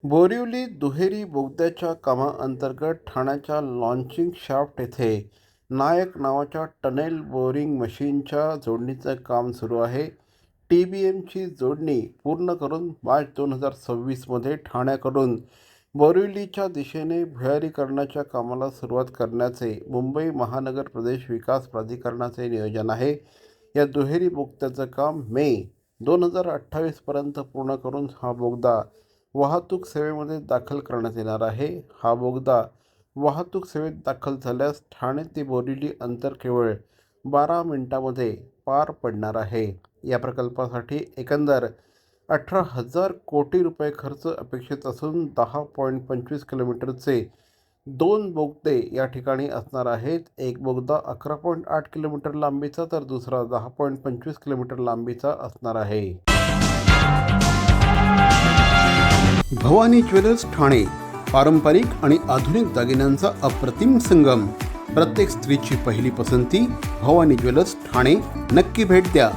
बोरिवली दुहेरी बोगद्याच्या कामाअंतर्गत ठाण्याच्या लॉन्चिंग शाफ्ट येथे नायक नावाच्या टनेल बोरिंग मशीनच्या जोडणीचं काम सुरू आहे. TBMची जोडणी पूर्ण करून मार्च 2026मध्ये ठाण्याकडून बोरिवलीच्या दिशेने भुयारीकरणाच्या कामाला सुरुवात करण्याचे मुंबई महानगर प्रदेश विकास प्राधिकरणाचे नियोजन आहे. या दुहेरी बोगद्याचं काम मे 2028पर्यंत पूर्ण करून हा बोगदा वाहतूक सेवेमध्ये दाखल करण्यात येणार आहे. हा बोगदा वाहतूक सेवेत दाखल झाल्यास ठाणे ते बोरिवली अंतर केवळ 12 मिनिटांमध्ये पार पडणार आहे. या प्रकल्पासाठी एकंदर 18,000 कोटी रुपये खर्च अपेक्षित असून 10.25 किलोमीटरचे 2 बोगदे या ठिकाणी असणार आहेत. एक बोगदा 11.8 किलोमीटर लांबीचा तर दुसरा 10.25 किलोमीटर लांबीचा असणार आहे. भवानी ज्वेलर्स ठाणे, पारंपरिक आणि आधुनिक दागिन्यांचा अप्रतिम संगम. प्रत्येक स्त्रीची पहिली पसंती भवानी ज्वेलर्स ठाणे. नक्की भेट द्या.